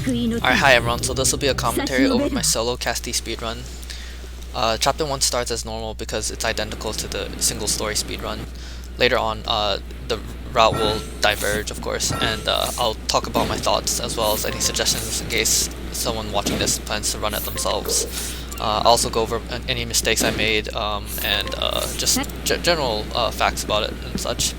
Alright, hi everyone, so this will be a commentary over my solo Castti speedrun. Chapter 1 starts as normal because it's identical to the single story speedrun. Later on, the route will diverge, of course, and I'll talk about my thoughts as well as any suggestions in case someone watching this plans to run it themselves. I'll also go over any mistakes I made and just general facts about it and such.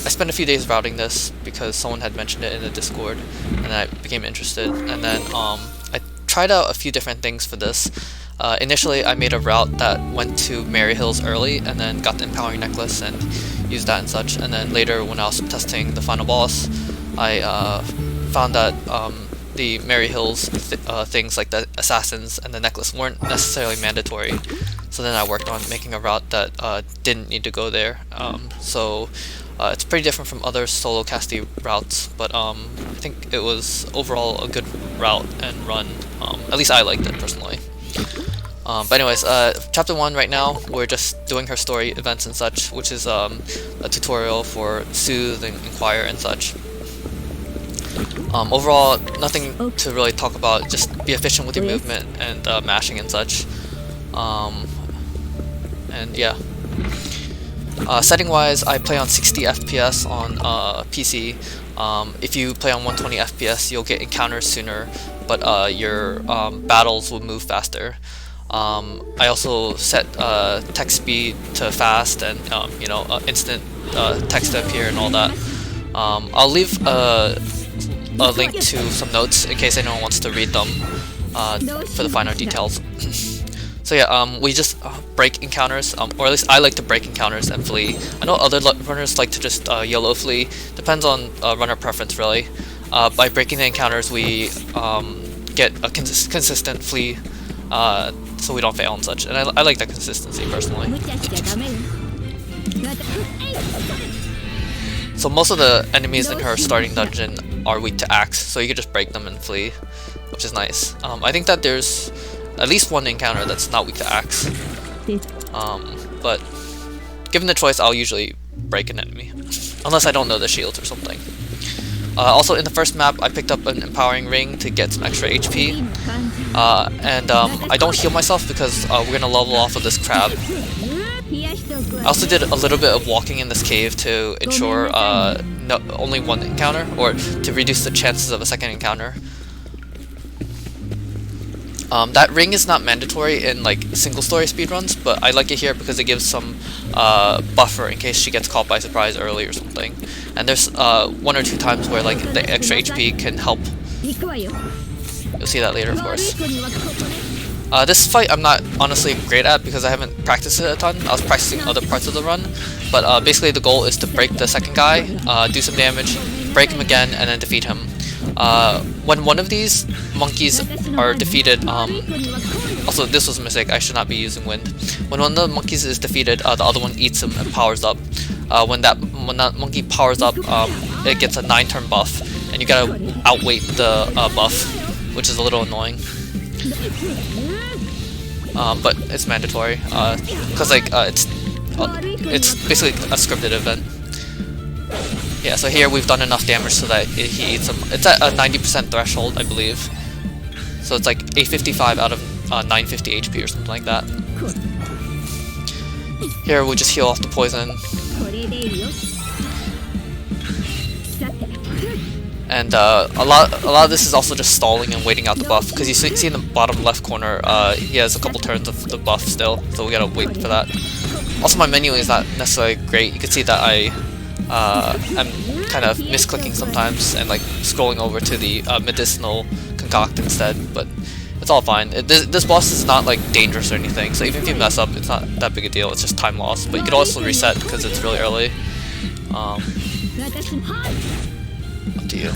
I spent a few days routing this because someone had mentioned it in the Discord and I became interested, and then I tried out a few different things for this. Initially I made a route that went to Mary Hills early and then got the empowering necklace and used that and such, and then later when I was testing the final boss I found that the Mary Hills things like the assassins and the necklace weren't necessarily mandatory, so then I worked on making a route that didn't need to go there. It's pretty different from other solo Castti routes, but I think it was overall a good route and run. At least I liked it personally. But anyways, chapter 1 right now, we're just doing her story events and such, which is a tutorial for Soothe and Inquire and such. Overall, nothing to really talk about, just be efficient with your movement and mashing and such. And yeah. Setting wise, I play on 60 FPS on PC. If you play on 120 FPS, you'll get encounters sooner, but your battles will move faster. I also set text speed to fast and instant text to appear and all that. I'll leave a link to some notes in case anyone wants to read them for the finer details. So yeah, we just break encounters, or at least I like to break encounters and flee. I know other runners like to just YOLO flee, depends on runner preference really. By breaking the encounters we get a consistent flee, so we don't fail and such, and I like that consistency personally. So most of the enemies in her starting dungeon are weak to axe, so you can just break them and flee, which is nice. I think that there's at least one encounter that's not weak to axe, but given the choice I'll usually break an enemy, unless I don't know the shields or something. Also in the first map I picked up an empowering ring to get some extra HP, and I don't heal myself because we're gonna level off of this crab. I also did a little bit of walking in this cave to ensure only one encounter, or to reduce the chances of a second encounter. That ring is not mandatory in like single story speedruns, but I like it here because it gives some buffer in case she gets caught by surprise early or something. And there's 1 or 2 times where like the extra HP can help. You'll see that later, of course. This fight I'm not honestly great at because I haven't practiced it a ton. I was practicing other parts of the run, but basically the goal is to break the second guy, do some damage, break him again, and then defeat him. When one of these monkeys are defeated, also this was a mistake, I should not be using wind. When one of the monkeys is defeated, the other one eats him and powers up. When that monkey powers up, it gets a 9-turn buff, and you gotta outweight the buff, which is a little annoying. But it's mandatory, because like it's basically a scripted event. Yeah, so here we've done enough damage so that he eats him. It's at a 90% threshold, I believe. So it's like 855 out of 950 HP or something like that. Here we just heal off the poison. And a lot of this is also just stalling and waiting out the buff, because you see in the bottom left corner he has a couple turns of the buff still, so we gotta wait for that. Also my menu is not necessarily great. You can see that I'm kind of misclicking sometimes and like scrolling over to the medicinal concoct instead, but it's all fine. This boss is not like dangerous or anything, so even if you mess up it's not that big a deal, it's just time loss, but you can also reset because it's really early. Up to you.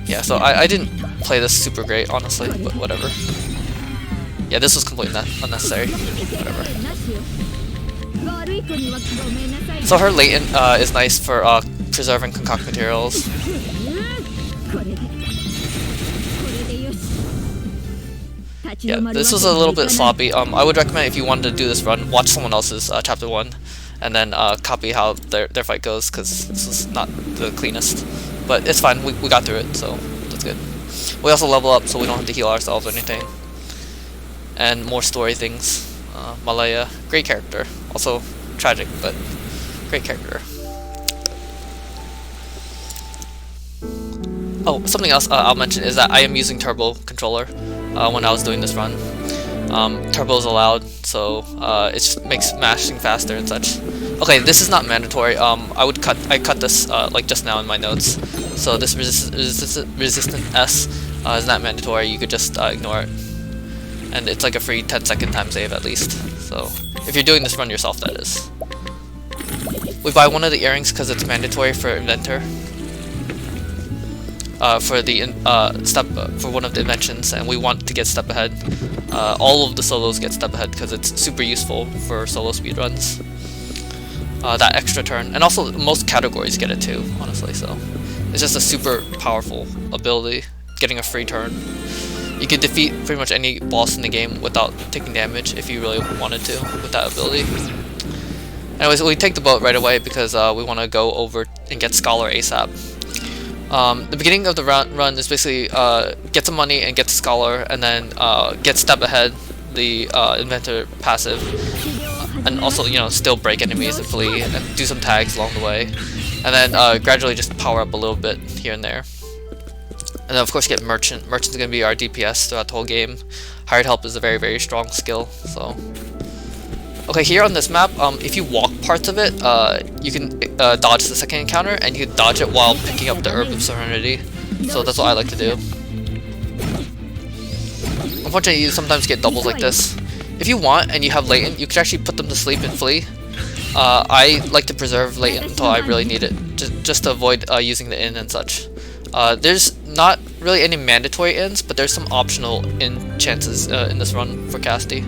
Yeah, so I didn't play this super great honestly, but whatever. Yeah, this was completely unnecessary. Whatever. So her latent is nice for preserving concoct materials. Yeah, this was a little bit sloppy. I would recommend if you wanted to do this run, watch someone else's chapter 1, and then copy how their fight goes, because this is not the cleanest. but it's fine. We got through it, so that's good. We also level up, so we don't have to heal ourselves or anything. And more story things. Malaya, great character. Also tragic, but great character. Oh, something else I'll mention is that I am using Turbo controller when I was doing this run. Turbo is allowed, so it just makes mashing faster and such. Okay, this is not mandatory. I cut this like just now in my notes. So this resistant S is not mandatory. You could just ignore it, and it's like a free 10-second time save at least. So if you're doing this run yourself, that is. We buy one of the earrings because it's mandatory for Inventor. For the for one of the inventions, and we want to get step ahead. All of the solos get step ahead because it's super useful for solo speedruns. That extra turn, and also most categories get it too, honestly. So it's just a super powerful ability, getting a free turn. You could defeat pretty much any boss in the game without taking damage if you really wanted to with that ability. Anyways, we take the boat right away because we want to go over and get Scholar ASAP. The beginning of the run is basically get some money and get the Scholar, and then get step ahead, the Inventor passive, and also, you know, still break enemies and flee, and do some tags along the way, and then gradually just power up a little bit here and there. And then of course get Merchant. Merchant's gonna be our DPS throughout the whole game. Hired Help is a very, very strong skill, so. Okay, here on this map, if you walk parts of it, you can dodge the second encounter, and you can dodge it while picking up the Herb of Serenity. So that's what I like to do. Unfortunately, you sometimes get doubles like this. If you want, and you have Latent, you can actually put them to sleep and flee. I like to preserve Latent until I really need it, just to avoid using the in and such. There's not really any mandatory ins, but there's some optional in chances in this run for Castti.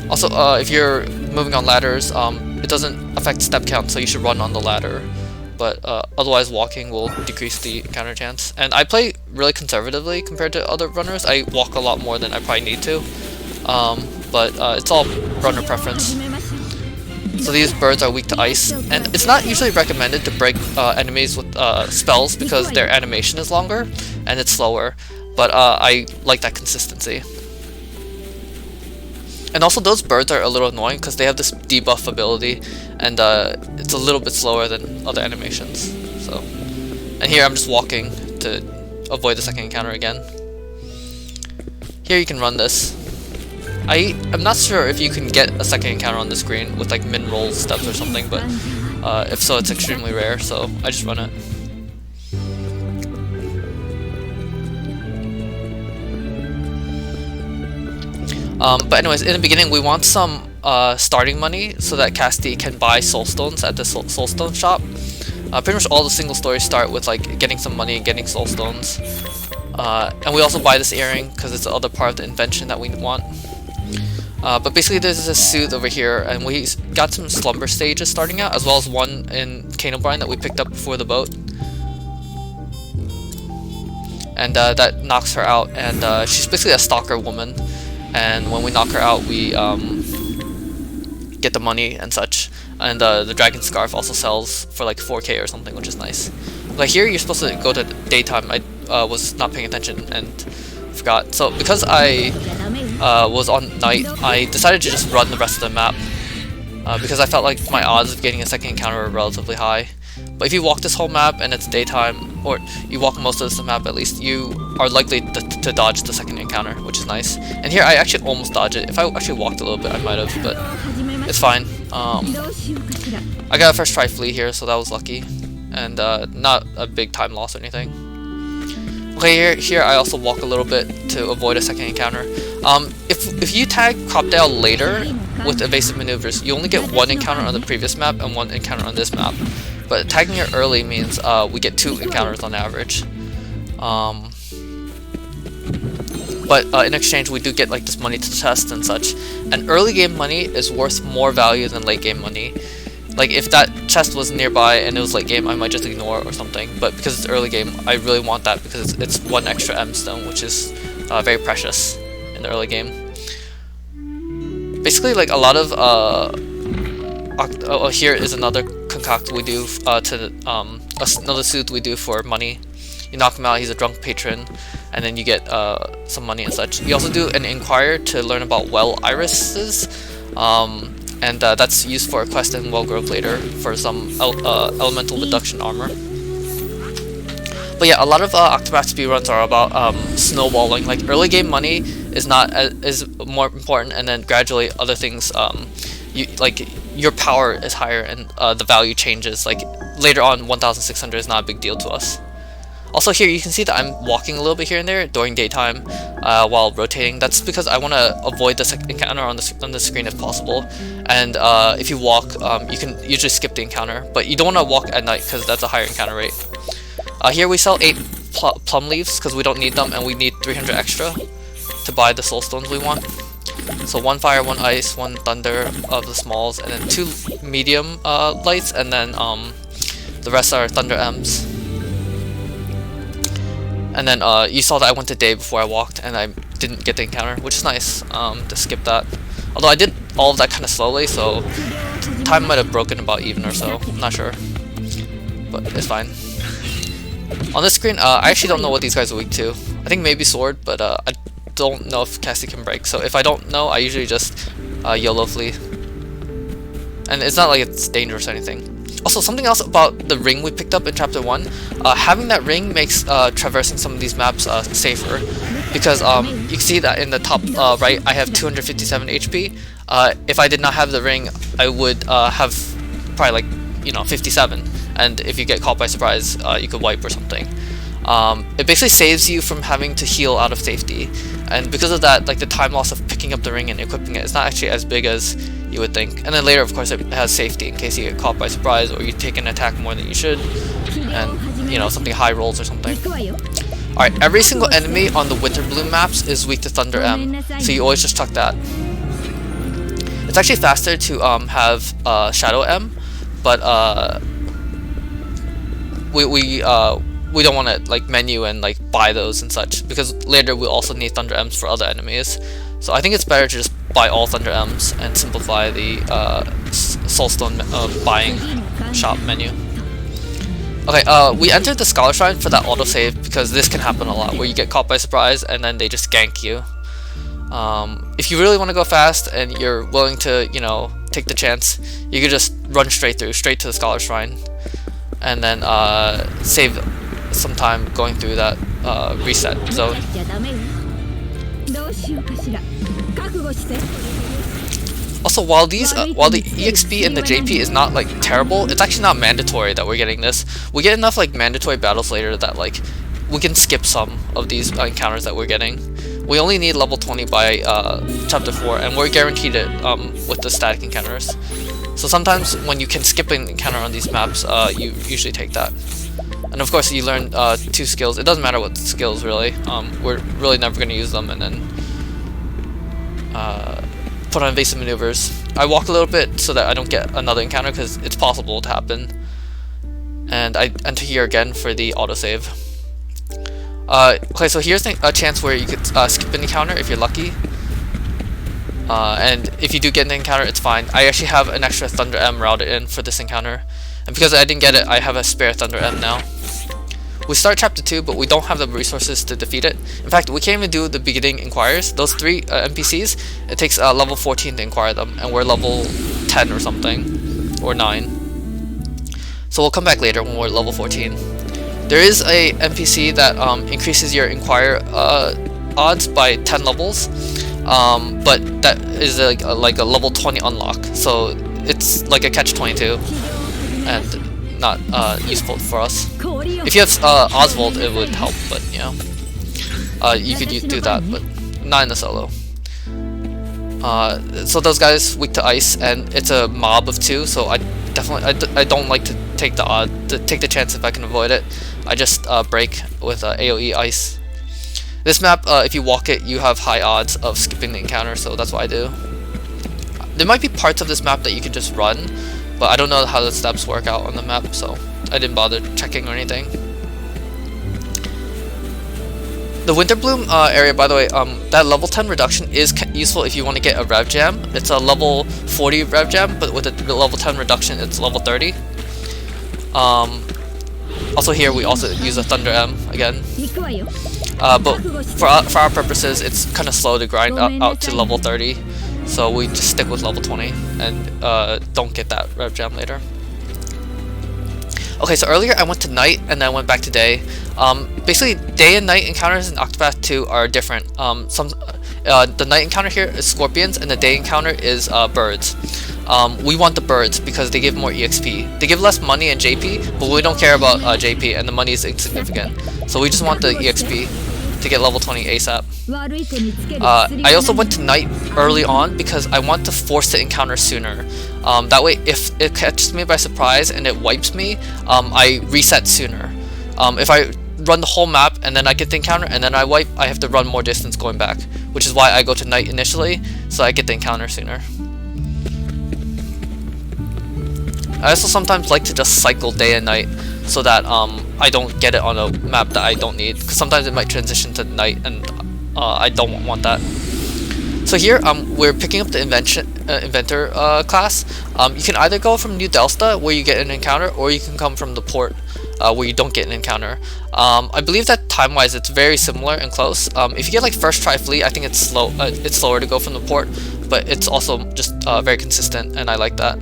Also, if you're moving on ladders, it doesn't affect step count, so you should run on the ladder. But otherwise, walking will decrease the encounter chance. And I play really conservatively compared to other runners. I walk a lot more than I probably need to. But it's all runner preference. So these birds are weak to ice, and it's not usually recommended to break enemies with spells because their animation is longer and it's slower. But I like that consistency. And also those birds are a little annoying because they have this debuff ability, and it's a little bit slower than other animations. So, and here I'm just walking to avoid the second encounter again. Here you can run this. I'm not sure if you can get a second encounter on the screen with like min-roll steps or something, but if so, it's extremely rare, so I just run it. But anyways, in the beginning we want some starting money so that Castti can buy soulstones at the soulstone shop. Pretty much all the single stories start with like getting some money and getting soulstones. And we also buy this earring because it's the other part of the invention that we want. But basically there's this suit over here, and we got some slumber stages starting out, as well as one in Kano Brine that we picked up before the boat. And that knocks her out, and she's basically a stalker woman. And when we knock her out, we get the money and such. And the dragon scarf also sells for like 4k or something, which is nice. Like here, you're supposed to go to daytime. I was not paying attention and forgot. So because I was on night, I decided to just run the rest of the map because I felt like my odds of getting a second encounter were relatively high. But if you walk this whole map and it's daytime, or you walk most of this map at least, you are likely to dodge the second encounter, which is nice. And here I actually almost dodged it. If I actually walked a little bit, I might have, but it's fine. I got a first try flee here, so that was lucky, and not a big time loss or anything. Okay, here I also walk a little bit to avoid a second encounter. If you tag Cropdale later with evasive maneuvers, you only get one encounter on the previous map and one encounter on this map. But tagging it early means we get 2 encounters on average. But in exchange, we do get like this money to test and such. And early game money is worth more value than late game money. Like if that chest was nearby and it was late game, I might just ignore it or something. But because it's early game, I really want that because it's 1 extra M stone, which is very precious in the early game. Basically, like a lot of here is another concoct we do to another soothe we do for money. You knock him out, he's a drunk patron, and then you get some money and such. You also do an inquire to learn about well irises, and that's used for a quest in Well Grove later for some elemental reduction armor. But yeah, a lot of Octopath speedruns are about snowballing. Like early game money is more important, and then gradually other things, your power is higher and the value changes. Like later on, 1,600 is not a big deal to us. Also here you can see that I'm walking a little bit here and there during daytime while rotating. That's because I want to avoid this encounter on the screen if possible. And if you walk, you can usually skip the encounter, but you don't want to walk at night because that's a higher encounter rate. Here we sell 8 plum leaves because we don't need them, and we need 300 extra to buy the soul stones we want. So 1 fire, 1 ice, 1 thunder of the smalls, and then 2 medium lights, and then the rest are thunder M's. And then you saw that I went to day before I walked, and I didn't get the encounter, which is nice to skip that. Although I did all of that kind of slowly, so time might have broken about even or so. I'm not sure, but it's fine. On this screen, I actually don't know what these guys are weak to. I think maybe sword, but I don't know if Castti can break. So if I don't know, I usually just YOLO flee. And it's not like it's dangerous or anything. Also, something else about the ring we picked up in Chapter 1, having that ring makes traversing some of these maps safer. Because you can see that in the top right, I have 257 HP. If I did not have the ring, I would have probably like, 57. And if you get caught by surprise, you could wipe or something. It basically saves you from having to heal out of safety. And because of that, like the time loss of picking up the ring and equipping it is not actually as big as you would think. And then later, of course, it has safety in case you get caught by surprise or you take an attack more than you should, and something high rolls or something. Alright, every single enemy on the Winter Bloom maps is weak to Thunder M, so you always just chuck that. It's actually faster to have Shadow M, but we don't want to like menu and like buy those and such, because later we'll also need Thunder M's for other enemies. So I think it's better to just buy all Thunder M's and simplify the Soulstone buying shop menu. Okay, we entered the Scholar Shrine for that autosave because this can happen a lot, where you get caught by surprise and then they just gank you. If you really want to go fast and you're willing to, take the chance, you could just run straight to the Scholar Shrine, and then save some time going through that reset zone. Also, while the EXP and the JP is not like terrible, it's actually not mandatory that we're getting this. We get enough like mandatory battles later that like we can skip some of these encounters that we're getting. We only need level 20 by chapter 4, and we're guaranteed it with the static encounters. So sometimes when you can skip an encounter on these maps, you usually take that. And of course you learn 2 skills. It doesn't matter what skills really. We're really never going to use them, and then put on evasive maneuvers. I walk a little bit so that I don't get another encounter, because it's possible to happen. And I enter here again for the autosave. Okay, so here's a chance where you could skip an encounter if you're lucky. And if you do get an encounter, it's fine. I actually have an extra Thunder M routed in for this encounter, and because I didn't get it, I have a spare Thunder M now. We start chapter 2, but we don't have the resources to defeat it. In fact, we can't even do the beginning inquires. Those 3 NPCs, it takes level 14 to inquire them, and we're level 10 or something, or 9. So we'll come back later when we're level 14. There is a NPC that increases your inquire odds by 10 levels, but that is like a level 20 unlock, so it's like a catch-22 and not useful for us. If you have Oswald, it would help, but you could do that, but not in the solo. So those guys weak to ice, and it's a mob of 2, so I don't like to take the chance if I can avoid it. I just break with AoE ice. This map, if you walk it, you have high odds of skipping the encounter, so that's what I do. There might be parts of this map that you can just run, but I don't know how the steps work out on the map, so I didn't bother checking or anything. The Winter Bloom area, by the way, that level 10 reduction is useful if you want to get a Rev Jam. It's a level 40 Rev Jam, but with a level 10 reduction, it's level 30. Also here, we also use a Thunder M again. But for our purposes, it's kind of slow to grind out to level 30. So we just stick with level 20 and don't get that Rev Jam later. Okay, so earlier I went to night and then I went back to day. Basically, day and night encounters in Octopath 2 are different. The night encounter here is scorpions and the day encounter is birds. We want the birds because they give more EXP. They give less money and JP, but we don't care about JP and the money is insignificant. So we just want the EXP to get level 20 ASAP. I also went to night early on because I want to force the encounter sooner. That way, if it catches me by surprise and it wipes me, I reset sooner. If I run the whole map and then I get the encounter and then I wipe, I have to run more distance going back, which is why I go to night initially, so I get the encounter sooner. I also sometimes like to just cycle day and night so that I don't get it on a map that I don't need, because sometimes it might transition to night and I don't want that. So here we're picking up the inventor class. You can either go from New Delsta where you get an encounter, or you can come from the port where you don't get an encounter. I believe that time-wise it's very similar and close. If you get like first try fleet, I think it's slow. It's slower to go from the port, but it's also just very consistent, and I like that.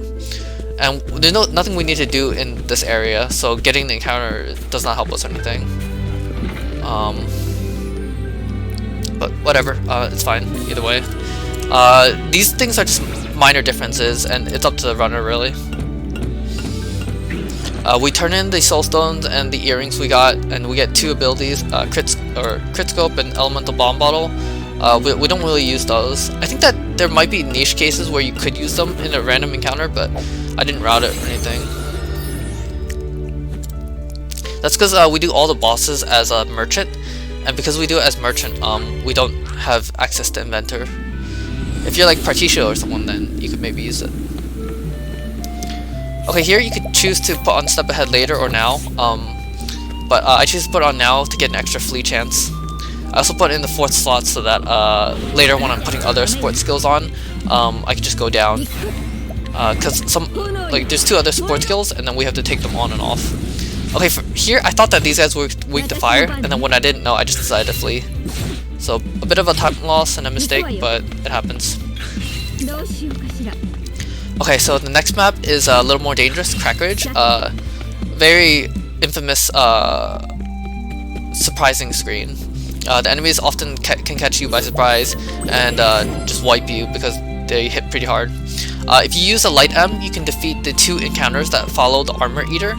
And there's nothing we need to do in this area, so getting the encounter does not help us or anything. But whatever, it's fine either way. These things are just minor differences, and it's up to the runner really. We turn in the soul stones and the earrings we got, and we get 2 abilities, crit scope and elemental bomb bottle. We don't really use those. I think that there might be niche cases where you could use them in a random encounter, but I didn't route it or anything. That's because we do all the bosses as a merchant, and because we do it as merchant, we don't have access to inventor. If you're like Particio or someone, then you could maybe use it. Okay, here you could choose to put on step ahead later or now, but I choose to put on now to get an extra flee chance. I also put in the 4th slot so that later when I'm putting other support skills on, I can just go down. Because there's 2 other support skills and then we have to take them on and off. Okay, for here I thought that these guys were weak to fire, and then when I didn't know, I just decided to flee. So a bit of a time loss and a mistake, but it happens. Okay, so the next map is a little more dangerous, Crackeridge. Very infamous surprising screen. The enemies often can catch you by surprise and just wipe you because they hit pretty hard. If you use a light M, you can defeat the 2 encounters that follow the Armor Eater.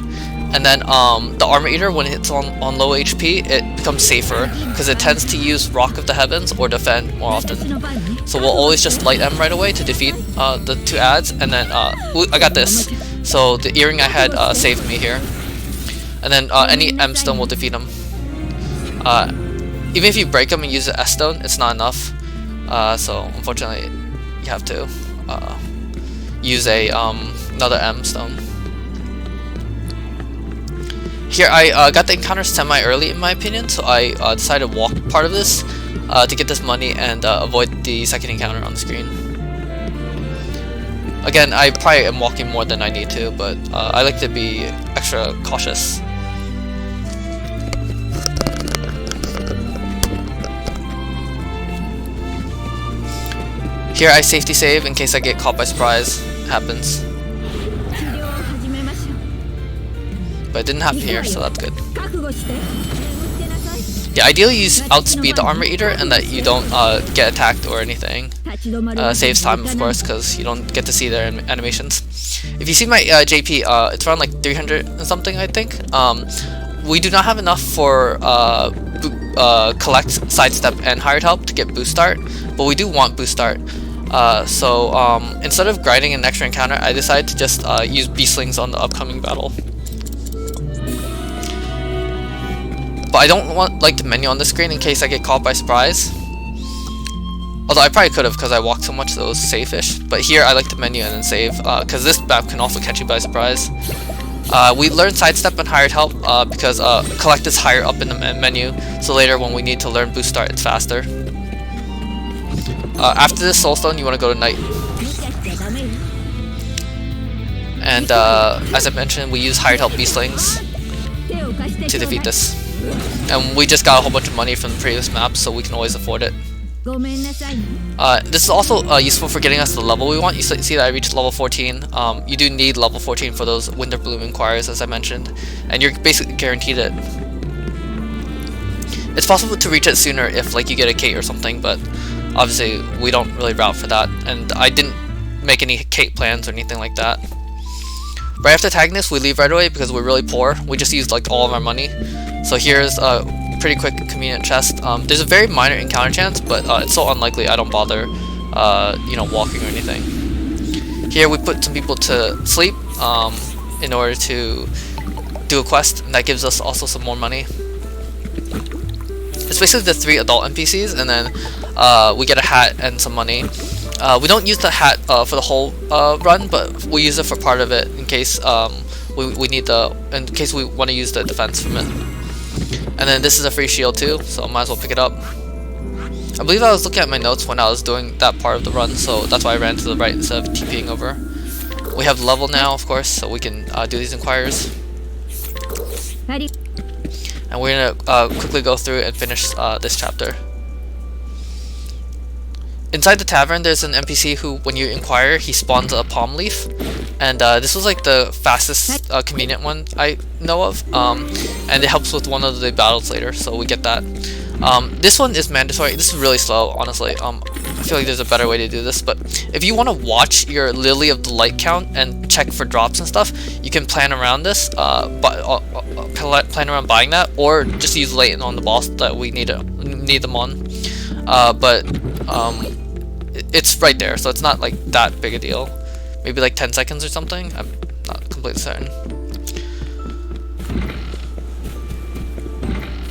And then the Armor Eater, when it's on low HP, it becomes safer because it tends to use Rock of the Heavens or defend more often. So we'll always just light M right away to defeat the 2 ads. And then I got this. So the earring I had saved me here. And then any M stone will defeat them. Even if you break them and use an S stone, it's not enough. So unfortunately, you have to use a another M stone. Here I got the encounter semi-early in my opinion, so I decided to walk part of this to get this money and avoid the second encounter on the screen. Again, I probably am walking more than I need to, but I like to be extra cautious. Here I safety save in case I get caught by surprise. It happens. But it didn't happen here, so that's good. Yeah, ideally you outspeed the Armor Eater and that you don't get attacked or anything. Saves time, of course, because you don't get to see their animations. If you see my JP, it's around like 300 and something, I think. We do not have enough for collect, sidestep, and hired help to get boost start, but we do want boost start. So instead of grinding an extra encounter, I decided to just use beastlings on the upcoming battle. But I don't want like the menu on the screen in case I get caught by surprise. Although I probably could have because I walked so much that it was safe-ish. But here I like the menu and then save because this map can also catch you by surprise. We learned sidestep and hired help because collect is higher up in the menu, so later when we need to learn boost start, it's faster. After this soulstone, you want to go to night. And as I mentioned, we use hired help beastlings to defeat this. And we just got a whole bunch of money from the previous map, so we can always afford it. This is also useful for getting us the level we want. You see that I reached level 14. You do need level 14 for those Winter Bloom Inquires, as I mentioned, and you're basically guaranteed it. It's possible to reach it sooner if like you get a Kate or something, but obviously we don't really route for that, and I didn't make any Kate plans or anything like that. Right after tagging this, we leave right away because we're really poor. We just used like all of our money. So here's a pretty quick convenient chest. There's a very minor encounter chance, but it's so unlikely I don't bother you know, walking or anything. Here we put some people to sleep in order to do a quest, and that gives us also some more money. It's basically the 3 adult NPCs, and then we get a hat and some money. We don't use the hat for the whole run, but we use it for part of it in case we need in case we want to use the defense from it. And then this is a free shield too, so I might as well pick it up. I believe I was looking at my notes when I was doing that part of the run, so that's why I ran to the right instead of TPing over. We have level now, of course, so we can do these inquires. And we're gonna quickly go through and finish this chapter. Inside the tavern, there's an NPC who, when you inquire, he spawns a palm leaf, and this was like the fastest convenient one I know of, and it helps with one of the battles later, so we get that. This one is mandatory. This is really slow, honestly. I feel like there's a better way to do this, but if you want to watch your Lily of the Light count and check for drops and stuff, you can plan around this, plan around buying that, or just use Leighton on the boss that we need them on. It's right there, so it's not like that big a deal. Maybe like 10 seconds or something. I'm not completely certain.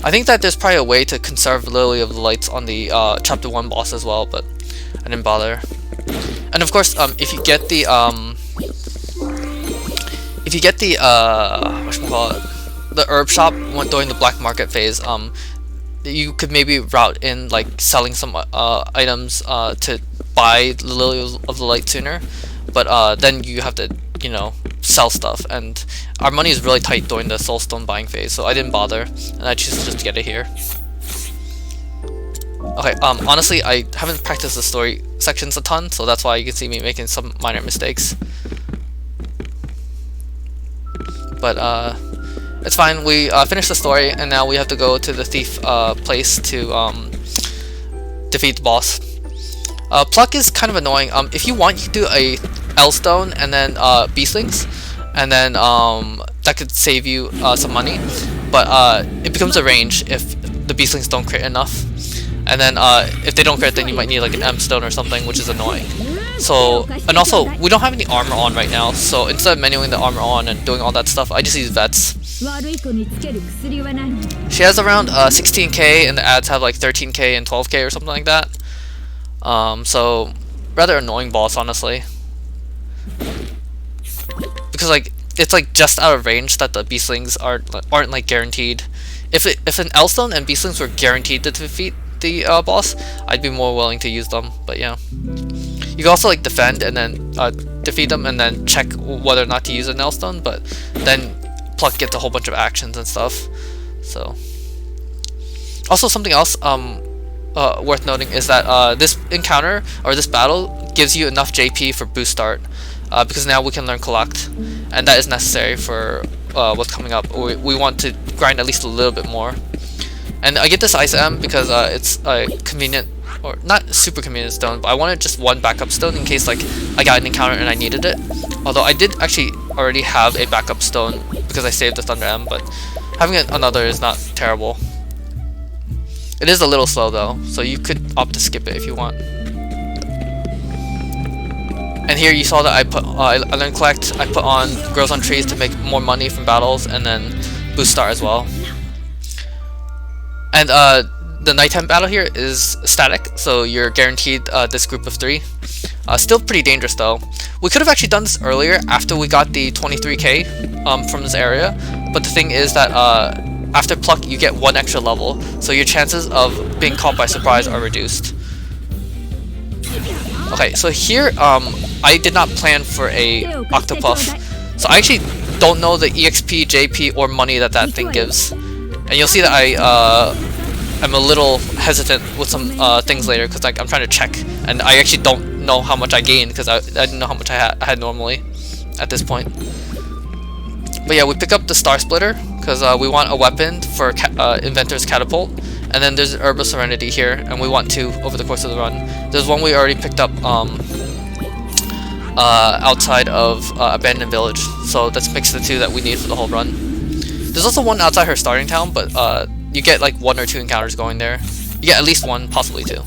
I think that there's probably a way to conserve Lily of the Lights on the chapter 1 boss as well, but I didn't bother. And of course, if you get the whatchamacallit, the herb shop during the black market phase, you could maybe route in like selling some items to buy the Lily of the Light sooner, but then you have to, you know, sell stuff, and our money is really tight during the soulstone buying phase, so I didn't bother, and I choose just to get it here. Okay, honestly, I haven't practiced the story sections a ton, so that's why you can see me making some minor mistakes. But it's fine. We finished the story, and now we have to go to the thief place to defeat the boss. Pluck is kind of annoying. If you want, you can do a L stone and then beastlings, and then that could save you some money. But it becomes a range if the beastlings don't crit enough, and then if they don't crit, then you might need like an M stone or something, which is annoying. So, and also we don't have any armor on right now, so instead of menuing the armor on and doing all that stuff, I just use vets. She has around 16k, and the ads have like 13k and 12k or something like that. So rather annoying boss, honestly, because like it's like just out of range that the beastlings aren't like guaranteed. If an L stone and beastlings were guaranteed to defeat the boss, I'd be more willing to use them. But yeah, you can also like defend and then defeat them and then check whether or not to use an L stone, but then Pluck gets a whole bunch of actions and stuff. So also something else worth noting is that this encounter or this battle gives you enough JP for boost start, because now we can learn collect, and that is necessary for what's coming up. We want to grind at least a little bit more. And I get this Ice M because it's a convenient, or not super convenient stone, but I wanted just one backup stone in case like I got an encounter and I needed it. Although I did actually already have a backup stone because I saved the Thunder M, but having another is not terrible. It is a little slow though, so you could opt to skip it if you want. And here you saw that I put I learned collect. I put on grows on trees to make more money from battles, and then boost star as well. And the nighttime battle here is static, so you're guaranteed this group of 3. Still pretty dangerous though. We could have actually done this earlier after we got the 23k, from this area, but the thing is that after pluck you get 1 extra level, so your chances of being caught by surprise are reduced. Okay, so here I did not plan for a Octopath, so I actually don't know the EXP, JP, or money that thing gives, and you'll see that I'm a little hesitant with some things later because I'm trying to check, and I actually don't know how much I gained because I didn't know how much I had normally at this point. But yeah, we pick up the Star Splitter because we want a weapon for Inventor's Catapult, and then there's an Herb of Serenity here, and we want 2 over the course of the run. There's one we already picked up outside of Abandoned Village, so let's mix the 2 that we need for the whole run. There's also one outside her starting town, but you get like 1 or 2 encounters going there. You get at least 1, possibly 2.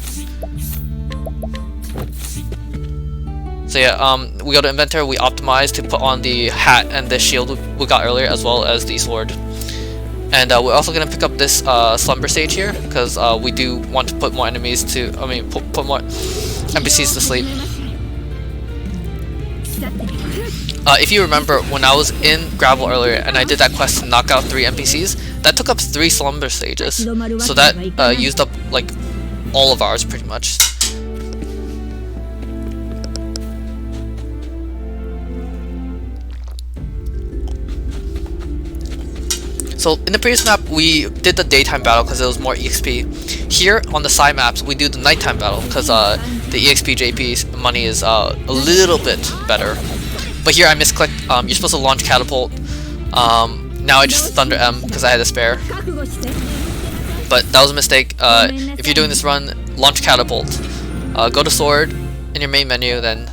So yeah, we go to Inventor, we optimize to put on the hat and the shield we got earlier, as well as the sword. And we're also going to pick up this Slumber Sage here, because we do want to put more enemies to, put more NPCs to sleep. If you remember, when I was in Gravel earlier and I did that quest to knock out 3 NPCs, that took up 3 Slumber Sages. So that used up like all of ours pretty much. So in the previous map we did the daytime battle because it was more EXP. Here on the side maps we do the nighttime battle because the EXP JP money is a little bit better. But here I misclicked. You're supposed to launch Catapult. Now I just Thunder M because I had a spare. But that was a mistake. If you're doing this run, launch Catapult. Go to Sword in your main menu, then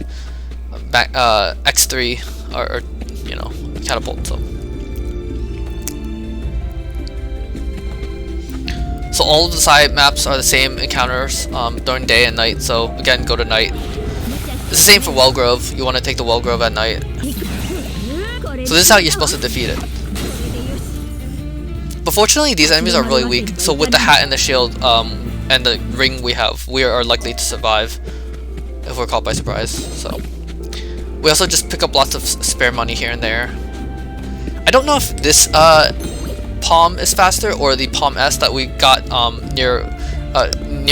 back X3 or you know, Catapult. So all of the side maps are the same encounters during day and night, so again, go to night. It's the same for Wellgrove, you want to take the Wellgrove at night. So this is how you're supposed to defeat it. But fortunately, these enemies are really weak, so with the hat and the shield and the ring we have, we are likely to survive if we're caught by surprise. So we also just pick up lots of spare money here and there. I don't know if this Palm is faster or the Palm S that we got near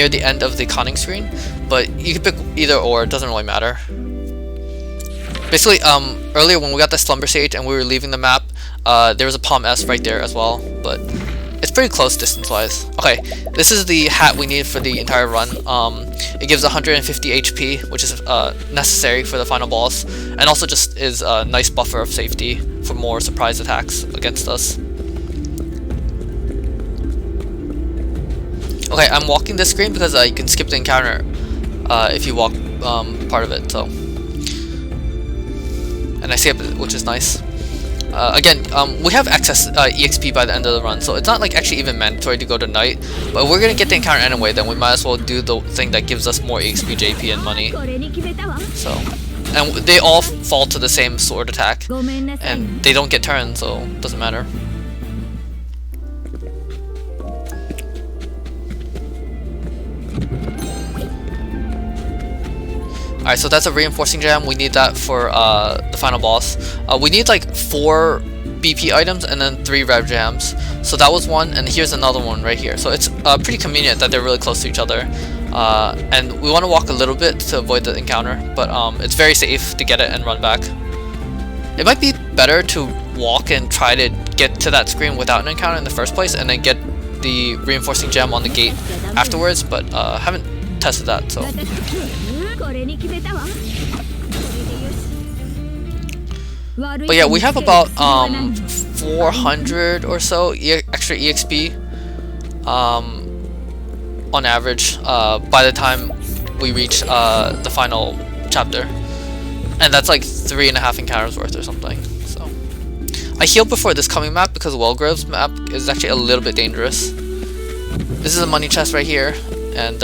the end of the conning screen, but you can pick either or, it doesn't really matter. Basically, earlier when we got the Slumber Sage and we were leaving the map, there was a Palm S right there as well, but it's pretty close distance wise. Okay, this is the hat we need for the entire run. It gives 150 HP, which is necessary for the final boss, and also just is a nice buffer of safety for more surprise attacks against us. Okay, I'm walking this screen because you can skip the encounter if you walk part of it, so. And I skip it, which is nice. Again, we have access EXP by the end of the run, so it's not like actually even mandatory to go to night, but we're gonna get the encounter anyway, then we might as well do the thing that gives us more EXP, JP, and money. So, and they all fall to the same sword attack, and they don't get turned, so it doesn't matter. Alright, so that's a reinforcing gem. We need that for the final boss. We need like 4 BP items and then 3 rev gems. So that was one, and here's another one right here. So it's pretty convenient that they're really close to each other. And we want to walk a little bit to avoid the encounter, but it's very safe to get it and run back. It might be better to walk and try to get to that screen without an encounter in the first place, and then get the reinforcing gem on the gate afterwards, but haven't tested that, so. But yeah, we have about 400 or so extra EXP on average by the time we reach the final chapter, and that's like 3.5 encounters worth or something. So I healed before this coming map because Wellgrove's map is actually a little bit dangerous. This is a money chest right here, and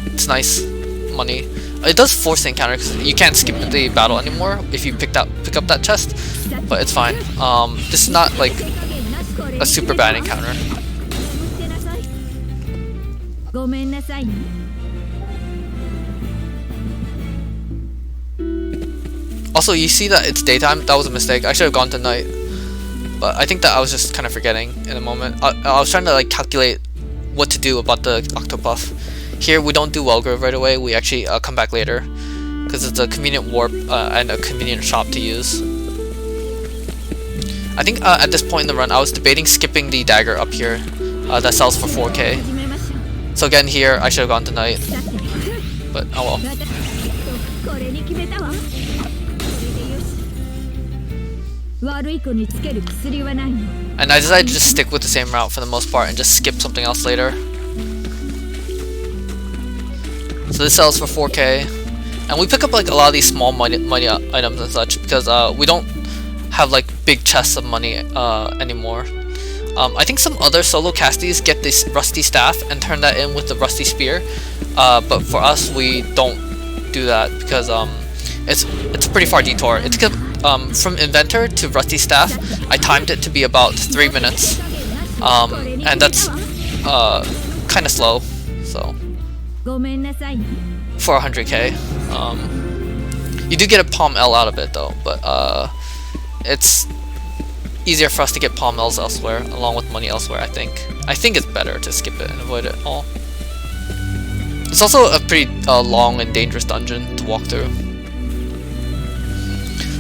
it's nice money. It does force the encounter because you can't skip the battle anymore if you pick up that chest, but it's fine. This is not like a super bad encounter. Also, you see that it's daytime. That was a mistake. I should have gone to night. but I think that I was just kind of forgetting in a moment. I was trying to like calculate what to do about the Octopath. Here we don't do Wellgrove right away, we actually come back later, because it's a convenient warp and a convenient shop to use. I think at this point in the run I was debating skipping the dagger up here that sells for 4k. So again here I should have gone to night, but oh well. And I decided to just stick with the same route for the most part and just skip something else later. So this sells for 4k, and we pick up like a lot of these small money items and such because we don't have like big chests of money anymore. I think some other solo casties get this rusty staff and turn that in with the rusty spear, but for us we don't do that because it's a pretty far detour. It's from inventor to rusty staff I timed it to be about 3 minutes, and that's kind of slow, so for 100k. You do get a Palm L out of it though, but it's easier for us to get Palm Ls elsewhere along with money elsewhere. I think it's better to skip it and avoid it all. It's also a pretty long and dangerous dungeon to walk through.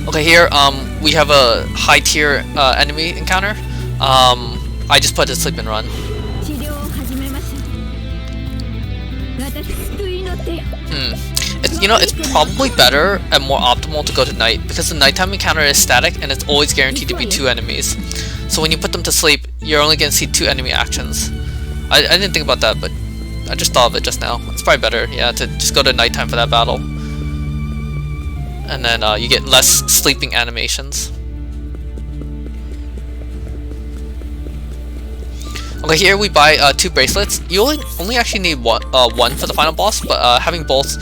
Okay, here we have a high tier enemy encounter. I just put it to sleep and run. It's probably better and more optimal to go to night because the nighttime encounter is static and it's always guaranteed to be 2 enemies. So when you put them to sleep, you're only going to see 2 enemy actions. I didn't think about that, but I just thought of it just now. It's probably better, yeah, to just go to nighttime for that battle. And then you get less sleeping animations. Okay, here we buy 2 bracelets. You only actually need one for the final boss, but having both.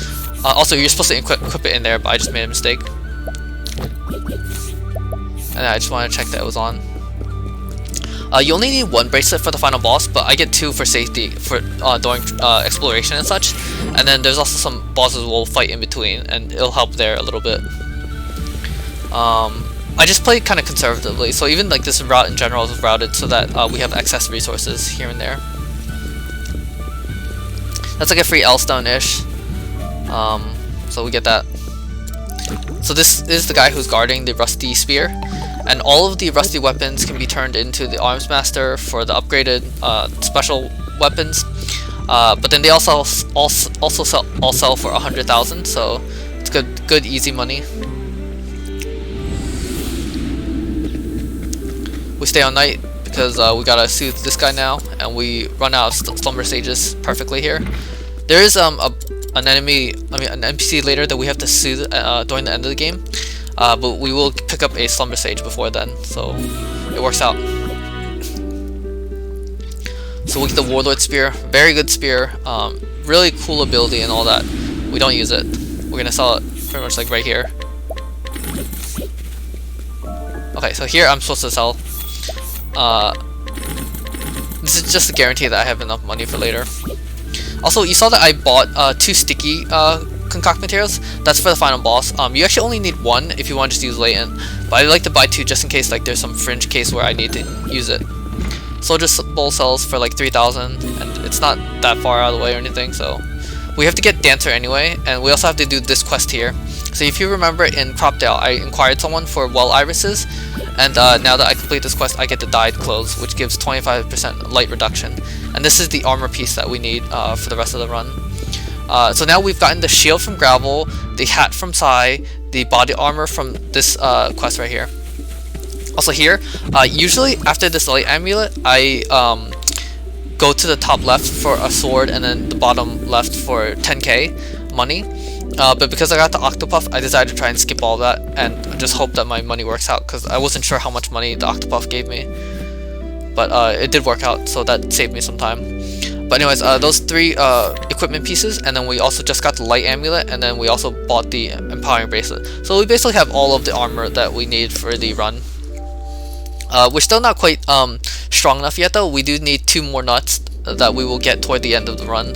Also, you're supposed to equip it in there, but I just made a mistake. And I just want to check that it was on. You only need 1 bracelet for the final boss, but I get 2 for safety for during exploration and such. And then there's also some bosses we'll fight in between, and it'll help there a little bit. I just played kind of conservatively, so even like this route in general is routed so that we have excess resources here and there. That's like a free L stone-ish. So we get that. So this is the guy who's guarding the rusty spear, and all of the rusty weapons can be turned into the Arms Master for the upgraded special weapons. But then they also sell for 100,000, so it's good easy money. We stay on night because we gotta soothe this guy now, and we run out of slumber sages perfectly here. There is an NPC later that we have to soothe during the end of the game, but we will pick up a slumber sage before then, so it works out. So we get the Warlord Spear, very good spear, really cool ability and all that. We don't use it. We're gonna sell it pretty much like right here. Okay, so here I'm supposed to sell. This is just a guarantee that I have enough money for later. Also, you saw that I bought 2 sticky concoct materials. That's for the final boss. You actually only need 1 if you want to just use latent, but I like to buy 2 just in case like there's some fringe case where I need to use it. Soldier Bowl sells for like 3,000, and it's not that far out of the way or anything, so we have to get Dancer anyway, and we also have to do this quest here. So if you remember in Cropdale, I inquired someone for well irises, and now that I complete this quest, I get the dyed clothes, which gives 25% light reduction. And this is the armor piece that we need for the rest of the run. So now we've gotten the shield from Gravel, the hat from Sai, the body armor from this quest right here. Also here, usually after this light amulet, I go to the top left for a sword and then the bottom left for 10k money. But because I got the Octopath, I decided to try and skip all that and just hope that my money works out, because I wasn't sure how much money the Octopath gave me. But it did work out, so that saved me some time. But anyways, those 3 equipment pieces, and then we also just got the light amulet, and then we also bought the empowering bracelet. So we basically have all of the armor that we need for the run. We're still not quite strong enough yet though. We do need 2 more nuts that we will get toward the end of the run.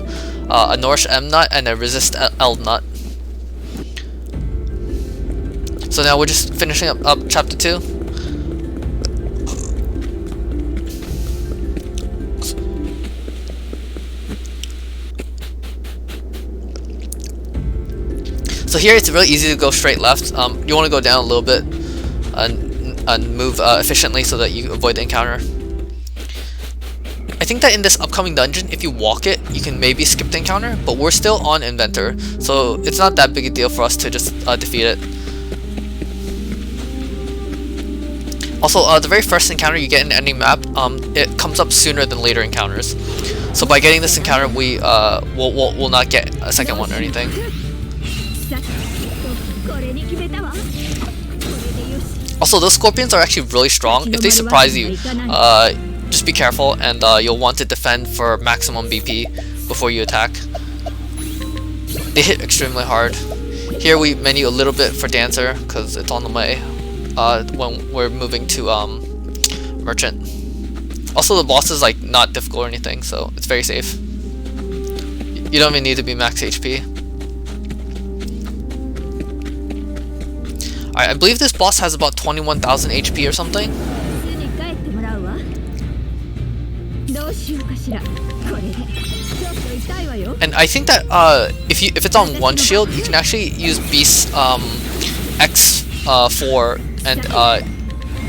A Nourish M nut and a Resist L nut. So now we're just finishing up chapter 2. So here it's really easy to go straight left. You want to go down a little bit and move efficiently so that you avoid the encounter. I think that in this upcoming dungeon, if you walk it, you can maybe skip the encounter, but we're still on Inventor, so it's not that big a deal for us to just defeat it. Also, the very first encounter you get in any map, it comes up sooner than later encounters. So by getting this encounter, we will not get a second one or anything. Also, those scorpions are actually really strong. If they surprise you, just be careful, and you'll want to defend for maximum BP before you attack. They hit extremely hard. Here we menu a little bit for Dancer, because it's on the way when we're moving to Merchant. Also, the boss is like not difficult or anything, so it's very safe. You don't even need to be max HP. Alright, I believe this boss has about 21,000 HP or something. And I think that if it's on one shield, you can actually use Beast X4, and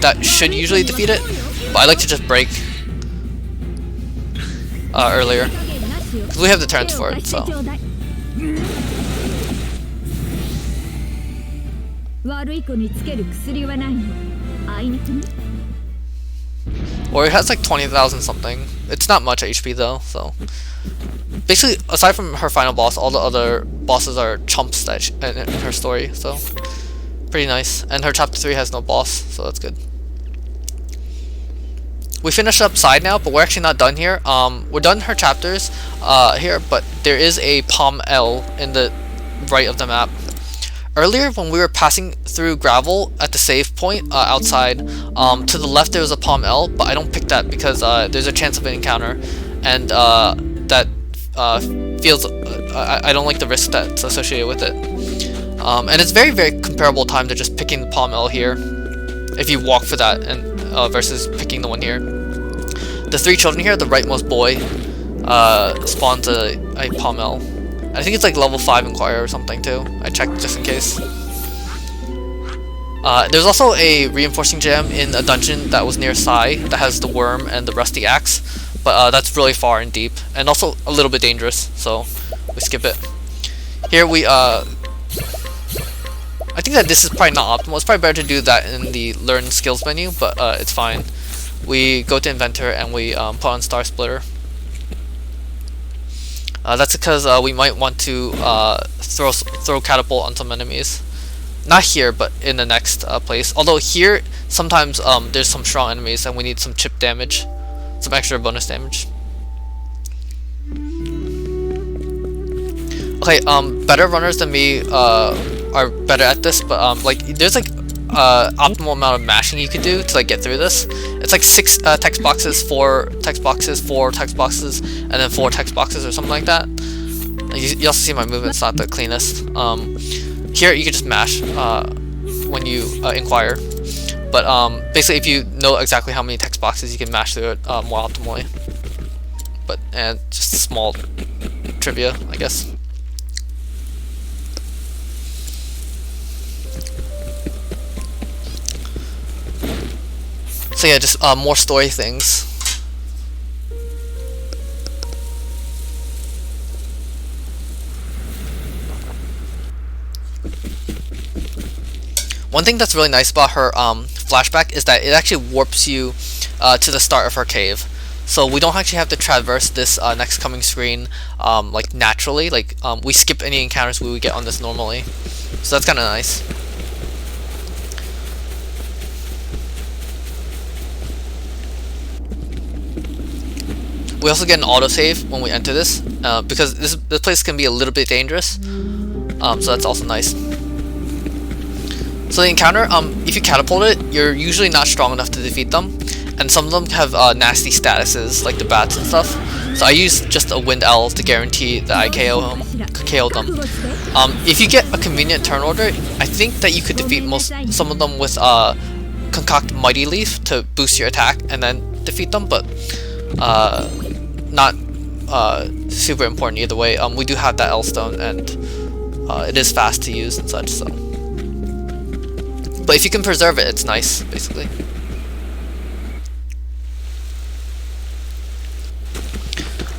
that should usually defeat it. But I like to just break earlier, because we have the turns for it. So. Or it has like 20,000 something. It's not much HP though, so basically, aside from her final boss, all the other bosses are chumps that in her story, so pretty nice. And her chapter 3 has no boss, so that's good. We finished up side now, but we're actually not done here. We're done her chapters here, but there is a Palm L in the right of the map. Earlier, when we were passing through gravel at the save point outside, to the left there was a Palm L, but I don't pick that because there's a chance of an encounter, and that feels I don't like the risk that's associated with it. And it's very comparable time to just picking the Palm L here, if you walk for that, and versus picking the one here. The 3 children here, the rightmost boy, spawns a Palm L. I think it's like level 5 Inquire or something too. I checked just in case. There's also a reinforcing gem in a dungeon that was near Sai that has the worm and the rusty axe, but that's really far and deep, and also a little bit dangerous, so we skip it. Here we I think that this is probably not optimal. It's probably better to do that in the learn skills menu, but it's fine. We go to Inventor and we put on Star Splitter. That's because we might want to throw catapult on some enemies. Not here, but in the next place. Although here, sometimes there's some strong enemies and we need some chip damage. Some extra bonus damage. Okay, better runners than me are better at this, but like there's like optimal amount of mashing you can do to like get through this. It's like 6 text boxes, 4 text boxes, 4 text boxes, and then 4 text boxes or something like that. You also see my movement's not the cleanest. Here you can just mash when you inquire, but basically if you know exactly how many text boxes, you can mash through it more optimally. But just a small trivia, I guess. So yeah, just more story things. One thing that's really nice about her flashback is that it actually warps you to the start of her cave. So we don't actually have to traverse this next coming screen like naturally. Like we skip any encounters we would get on this normally. So that's kind of nice. We also get an autosave when we enter this, because this place can be a little bit dangerous, so that's also nice. So the encounter, if you catapult it, you're usually not strong enough to defeat them, and some of them have nasty statuses, like the bats and stuff, so I use just a Wind L to guarantee that I KO them. If you get a convenient turn order, I think that you could defeat some of them with Concoct Mighty Leaf to boost your attack, and then defeat them, but not super important either way. We do have that L stone, and it is fast to use and such. So, but if you can preserve it, it's nice, basically.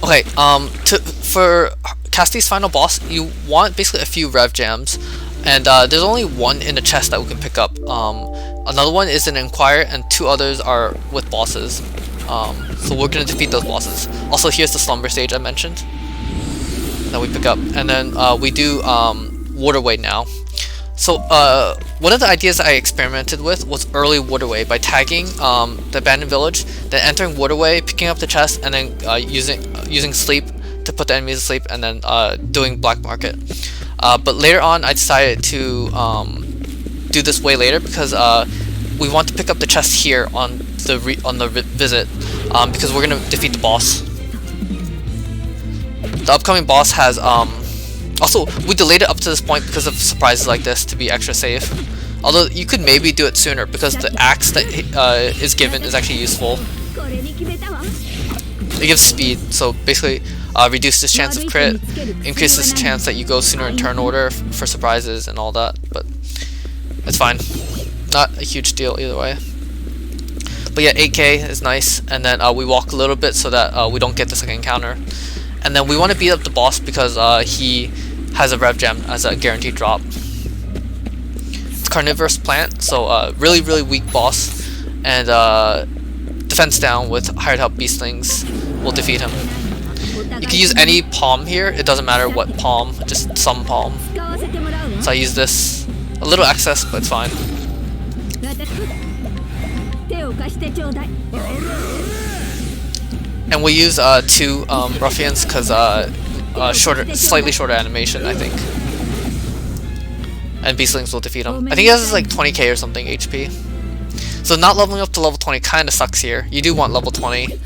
Okay, for Cassti's final boss, you want basically a few rev jams, and there's only one in the chest that we can pick up. Another one is an Inquire, and 2 others are with bosses. So we're gonna defeat those bosses. Also, here's the Slumber stage I mentioned that we pick up, and then we do Waterway now. So one of the ideas I experimented with was early Waterway by tagging the abandoned village, then entering Waterway, picking up the chest, and then using sleep to put the enemies to sleep, and then doing Black Market. But later on, I decided to do this way later because we want to pick up the chest here on the visit because we're gonna defeat the boss. The upcoming boss has also, we delayed it up to this point because of surprises like this to be extra safe. Although you could maybe do it sooner because the axe that is given is actually useful. It gives speed, so basically reduces chance of crit, increases chance that you go sooner in turn order for surprises and all that, but it's fine. Not a huge deal either way. But yeah, 8k is nice, and then we walk a little bit so that we don't get the second encounter. And then we want to beat up the boss because he has a rev gem as a guaranteed drop. It's carnivorous plant, so really weak boss, and defense down with hired help beastlings will defeat him. You can use any palm here, it doesn't matter what palm, just some palm. So I use this, a little excess, but it's fine. And we use 2 ruffians because slightly shorter animation, I think. And beastlings will defeat him. I think he has like 20k or something HP. So not leveling up to level 20 kind of sucks here. You do want level 20,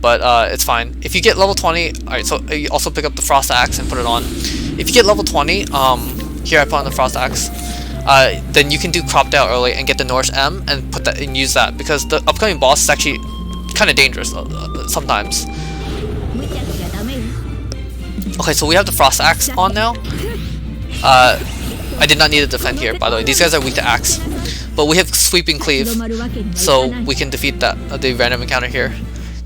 but it's fine. If you get level 20, alright, so you also pick up the Frost Axe and put it on. If you get level 20, here I put on the Frost Axe, then you can do Cropped Out early and get the Norse M and put that and use that because the upcoming boss is actually kind of dangerous sometimes. Okay, so we have the Frost Axe on now. I did not need to defend here, by the way. These guys are weak to axe, but we have Sweeping Cleave, so we can defeat the random encounter here.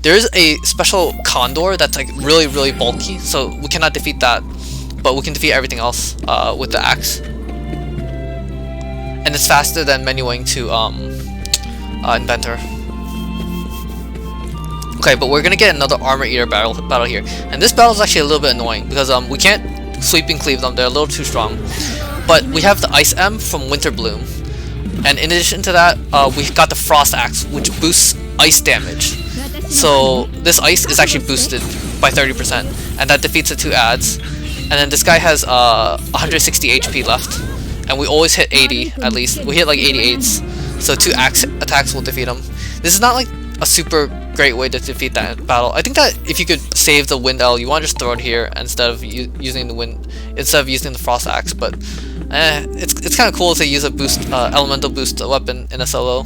There is a special Condor that's like really bulky, so we cannot defeat that, but we can defeat everything else with the axe. And it's faster than menuing to Inventor. Okay, but we're gonna get another Armor Eater battle here, and this battle is actually a little bit annoying because we can't Sweeping Cleave them; they're a little too strong. But we have the Ice M from Winter Bloom, and in addition to that, we've got the Frost Axe, which boosts ice damage. So this ice is actually boosted by 30%, and that defeats the 2 adds. And then this guy has 160 HP left, and we always hit 80 at least. We hit like 88s, so 2 axe attacks will defeat him. This is not like a super great way to defeat that battle. I think that if you could save the Wind L, you want to just throw it here instead of using the Frost Axe. But it's kind of cool to use a elemental boost weapon in a solo.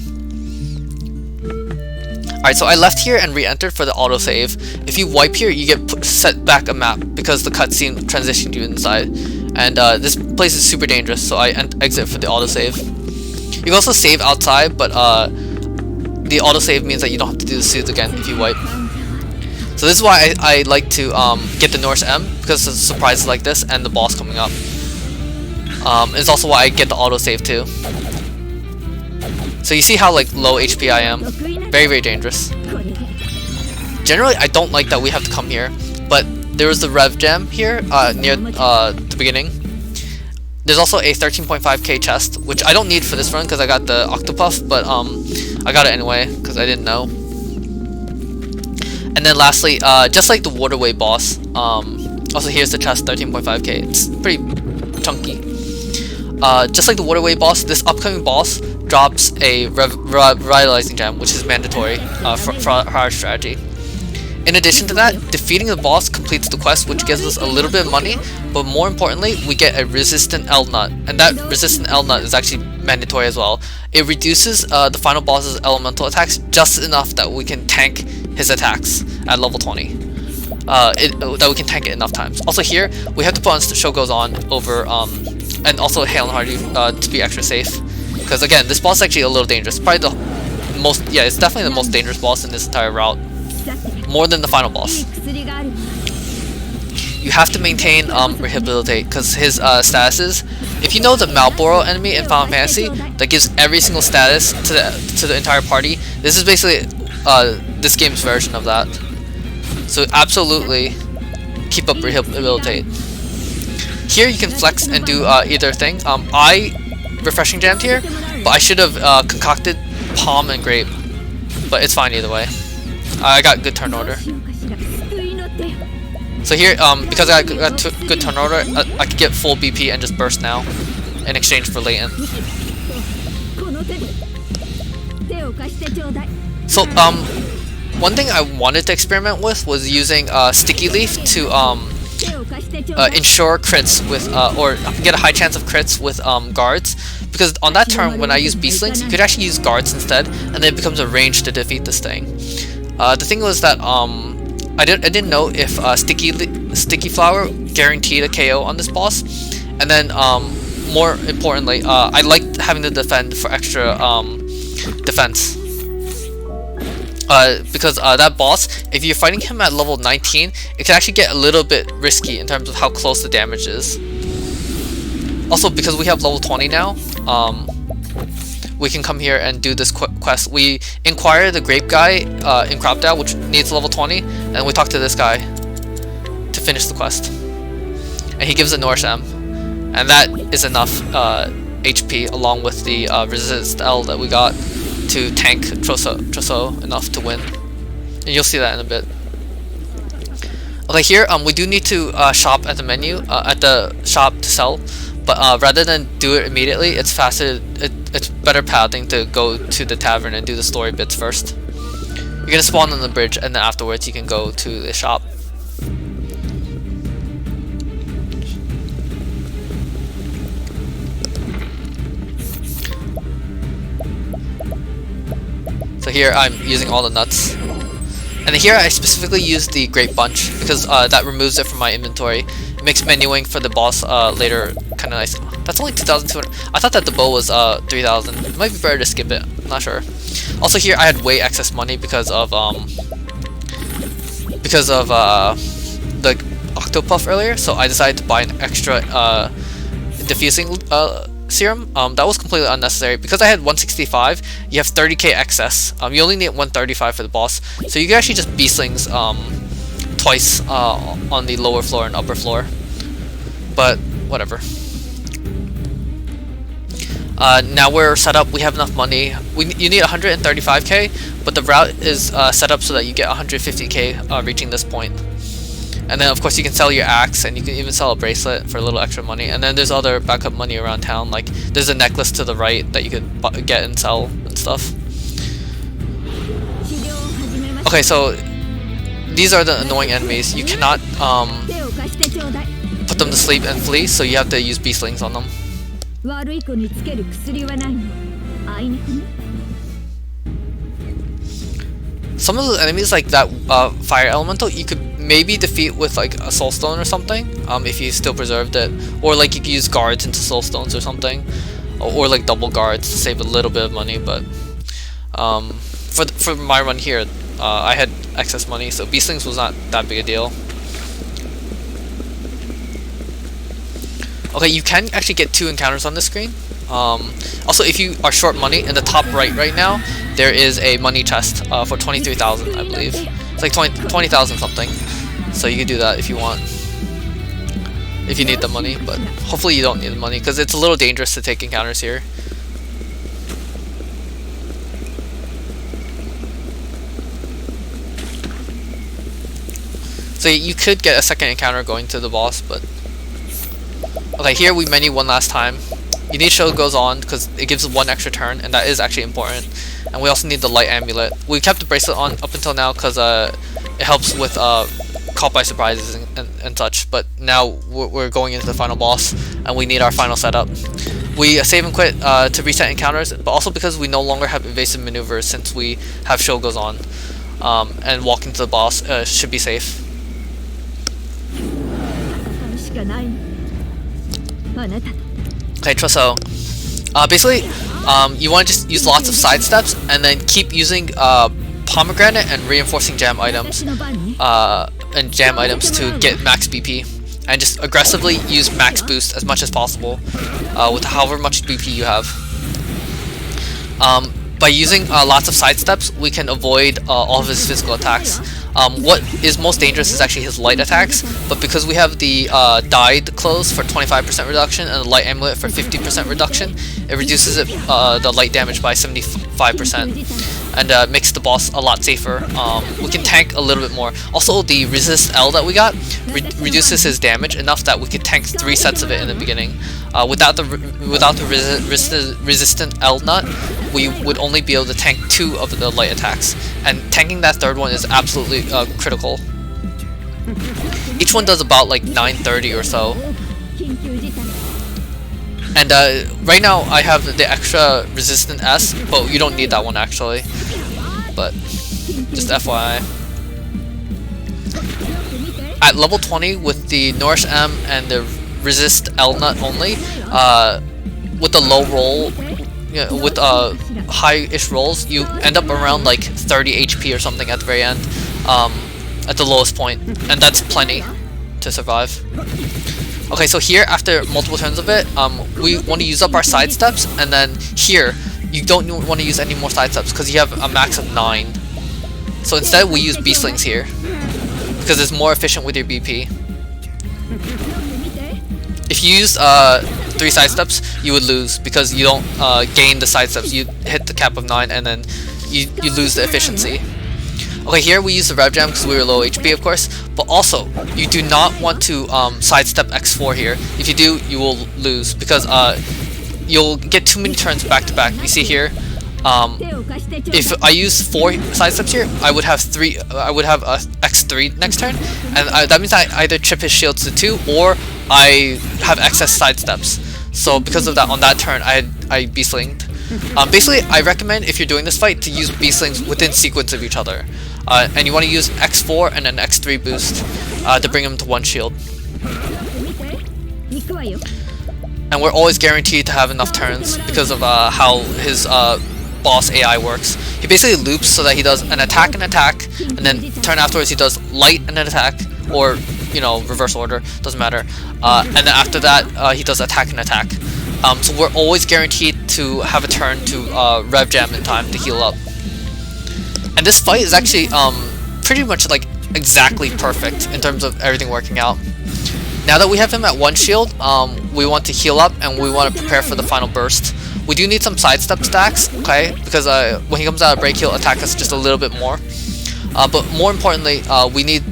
Alright, so I left here and re-entered for the autosave. If you wipe here, you get set back a map because the cutscene transitioned you inside. And this place is super dangerous, so I exit for the autosave. You can also save outside, but the autosave means that you don't have to do the suits again if you wipe. So this is why I like to get the Norse M, because of surprises like this and the boss coming up. It's also why I get the autosave too. So you see how like low HP I am? Very dangerous. Generally I don't like that we have to come here, but there was the Rev Gem here near the beginning. There's also a 13.5k chest, which I don't need for this run because I got the Octopath, but I got it anyway because I didn't know. And then lastly, just like the Waterway boss, also here's the chest, 13.5k. It's pretty chunky. Just like the Waterway boss, this upcoming boss drops a Revitalizing Gem, which is mandatory for our strategy. In addition to that, defeating the boss completes the quest, which gives us a little bit of money, but more importantly, we get a Resistant L Nut, and that Resistant L Nut is actually mandatory as well. It reduces the final boss's elemental attacks just enough that we can tank his attacks at level 20. That we can tank it enough times. Also here, we have to put on Show Goes On over and also Hail and Hardy to be extra safe. Because again, this boss is actually a little dangerous. Probably the most, yeah, it's definitely the most dangerous boss in this entire route. More than the final boss. You have to maintain Rehabilitate, because his statuses, if you know the Malboro enemy in Final Fantasy that gives every single status to the entire party, this is basically this game's version of that. So absolutely keep up Rehabilitate. Here you can flex and do either thing. I refreshing jammed here, but I should have concocted Palm and Grape, but it's fine either way. I got good turn order. So here, because I got good turn order, I could get full BP and just burst now in exchange for latent. So one thing I wanted to experiment with was using Sticky Leaf to ensure crits with or get a high chance of crits with guards, because on that turn when I use Beastlings, you could actually use guards instead, and then it becomes a range to defeat this thing. The thing was that I didn't know if Sticky Flower guaranteed a KO on this boss, and then more importantly, I liked having to defend for extra defense. Because that boss, if you're fighting him at level 19, it can actually get a little bit risky in terms of how close the damage is. Also, because we have level 20 now, we can come here and do this quest. We inquire the Grape guy in Cropdale, which needs level 20, and we talk to this guy to finish the quest. And he gives a Nourish M, and that is enough HP along with the Resist L that we got to tank Trosso enough to win. And you'll see that in a bit. Okay, here we do need to shop at the menu, at the shop to sell, but rather than do it immediately, it's faster. It's better pathing to go to the tavern and do the story bits first. You're gonna spawn on the bridge, and then afterwards you can go to the shop. So here I'm using all the nuts. And here I specifically use the Grape Bunch because that removes it from my inventory. It makes menuing for the boss later kind of nice. That's only 2,200. I thought that the bow was 3,000. It might be better to skip it. I'm not sure. Also here I had way excess money because of the Octopath earlier, so I decided to buy an extra diffusing serum. That was completely unnecessary. Because I had 165, you have 30k excess. You only need 135 for the boss, so you can actually just Beastlings twice on the lower floor and upper floor. But whatever. Now we're set up. We have enough money. You need 135k, but the route is set up so that you get 150k reaching this point. And then of course you can sell your axe, and you can even sell a bracelet for a little extra money. And then there's other backup money around town, like there's a necklace to the right that you could get and sell and stuff. Okay, so these are the annoying enemies. You cannot put them to sleep and flee, so you have to use Beastlings on them. Some of the enemies like that fire elemental you could maybe defeat with like a soul stone or something, if you still preserved it, or like you could use guards into soul stones or something, or like double guards to save a little bit of money. But for my run here, I had excess money, so Beastlings was not that big a deal. Okay, you can actually get 2 encounters on this screen. Also, if you are short money, in the top right now, there is a money chest for 23,000, I believe. It's like 20,000 something. So you can do that if you want, if you need the money. But hopefully you don't need the money, because it's a little dangerous to take encounters here. So you could get a second encounter going to the boss, but okay, here we menu one last time. You need Show Goes On because it gives 1 extra turn, and that is actually important. And we also need the Light Amulet. We kept the bracelet on up until now because it helps with caught by surprises and such. But now we're going into the final boss, and we need our final setup. We save and quit to reset encounters, but also because we no longer have evasive maneuvers since we have Show Goes On, and walking to the boss should be safe. Okay, so basically, you want to just use lots of side steps and then keep using pomegranate and reinforcing jam items to get max BP, and just aggressively use max boost as much as possible with however much BP you have. By using lots of side steps, we can avoid all of his physical attacks. What is most dangerous is actually his light attacks, but because we have the dyed clothes for 25% reduction and the light amulet for 50% reduction, it reduces the light damage by 75% and makes the boss a lot safer. We can tank a little bit more. Also, the resist L that we got reduces his damage enough that we could tank 3 sets of it in the beginning. Without the resistant L nut, we would only be able to tank 2 of the light attacks, and tanking that third one is absolutely critical. Each one does about like 930 or so. And right now I have the extra resistant S, but you don't need that one actually. But just FYI. At level 20 with the Nourish M and the resist L nut only, with the low roll, with high-ish rolls, you end up around like 30 HP or something at the very end, at the lowest point, and that's plenty to survive. Okay, so here, after multiple turns of it, we want to use up our side steps, and then here, you don't want to use any more side steps because you have a max of 9. So instead, we use Beastlings here because it's more efficient with your BP. If you used 3 side steps, you would lose because you don't gain the side steps. You hit the cap of 9 and then you lose the efficiency. Okay, here we use the Rev Jam because we were low HP, of course, but also you do not want to sidestep X4 here. If you do, you will lose because you'll get too many turns back to back. You see here, if I use 4 sidesteps here, I would have X3 next turn, and that means I either chip his shields to 2 or I have excess sidesteps. So because of that, on that turn, I beastlinged. Basically, I recommend if you're doing this fight to use beastlings within sequence of each other, and you want to use X4 and an X3 boost to bring him to 1 shield. And we're always guaranteed to have enough turns because of how his boss AI works. He basically loops so that he does an attack, and then turn afterwards he does light and an attack, or reverse order, doesn't matter. And then after that he does attack and attack. So we're always guaranteed to have a turn to Rev Jam in time to heal up. And this fight is actually pretty much like exactly perfect in terms of everything working out. Now that we have him at 1 shield, we want to heal up and we want to prepare for the final burst. We do need some sidestep stacks, okay? Because when he comes out of break, he'll attack us just a little bit more. But more importantly, we need,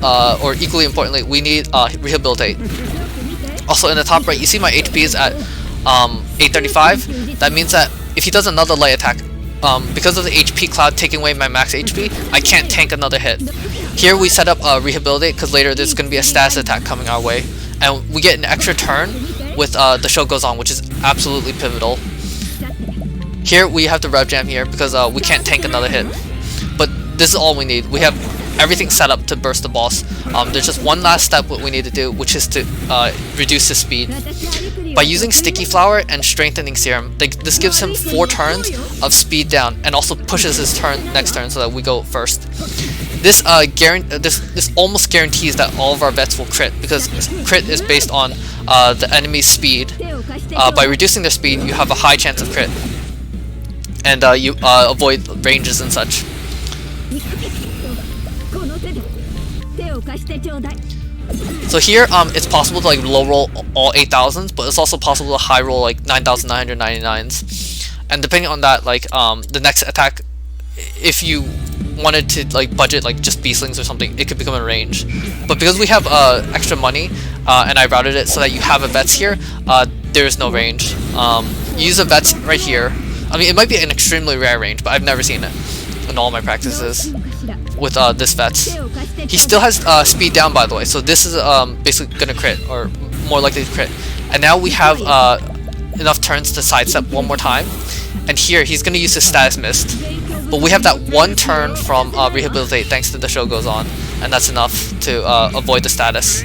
or equally importantly, we need rehabilitate. Also in the top right, you see my HP is at 835. That means that if he does another light attack, because of the HP cloud taking away my max HP, I can't tank another hit. Here we set up rehabilitate because later there's going to be a status attack coming our way, and we get an extra turn with the show goes on, which is absolutely pivotal. Here we have the Rev Jam here because we can't tank another hit, but this is all we need. We have everything set up to burst the boss. There's just one last step what we need to do, which is to reduce his speed. By using Sticky Flower and Strengthening Serum, this gives him 4 turns of speed down and also pushes his turn next turn so that we go first. This almost guarantees that all of our vets will crit because crit is based on the enemy's speed. By reducing their speed, you have a high chance of crit, and you avoid ranges and such. So here, it's possible to low roll all 8,000s, but it's also possible to high roll 9,999s. And depending on that, the next attack, if you wanted to budget just beastlings or something, it could become a range. But because we have extra money, and I routed it so that you have a vets here, there is no range. You use a vets right here. I mean, it might be an extremely rare range, but I've never seen it in all my practices with this vets. He still has speed down, by the way, so this is basically gonna crit, or more likely to crit. And now we have enough turns to sidestep one more time, and here he's gonna use his status mist. But we have that 1 turn from rehabilitate thanks to the show goes on, and that's enough to avoid the status.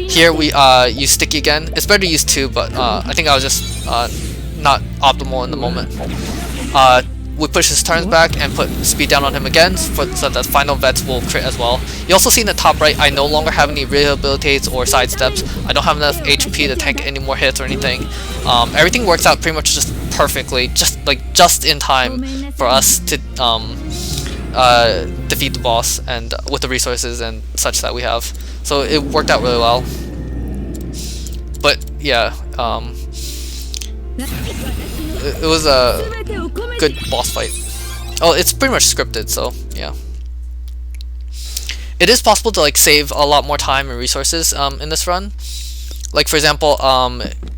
Here we use sticky again. It's better to use 2, but I think I was just not optimal in the moment. We push his turns back and put speed down on him again so that final vets will crit as well. You also see in the top right, I no longer have any rehabilitates or sidesteps. I don't have enough HP to tank any more hits or anything. Everything works out pretty much just perfectly, just in time for us to defeat the boss and with the resources and such that we have. So it worked out really well. But yeah, it was a good boss fight. Oh, it's pretty much scripted, so yeah. It is possible to like save a lot more time and resources in this run. Like for example,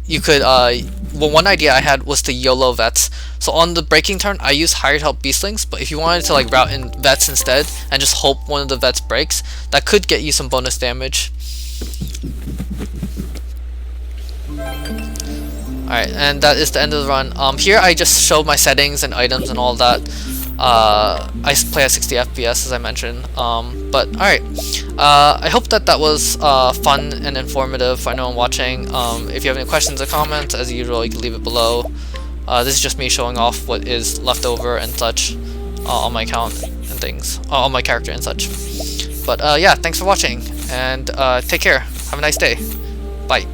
you could well, one idea I had was to YOLO vets. So on the breaking turn, I use hired help beastlings, but if you wanted to like route in vets instead and just hope one of the vets breaks, that could get you some bonus damage. Alright, and that is the end of the run. Here I just showed my settings and items and all that. I play at 60 FPS as I mentioned. But alright, I hope that was fun and informative for anyone watching. If you have any questions or comments, as usual, you can leave it below. This is just me showing off what is left over and such on my account and things, on my character and such. But yeah, thanks for watching, and take care. Have a nice day. Bye.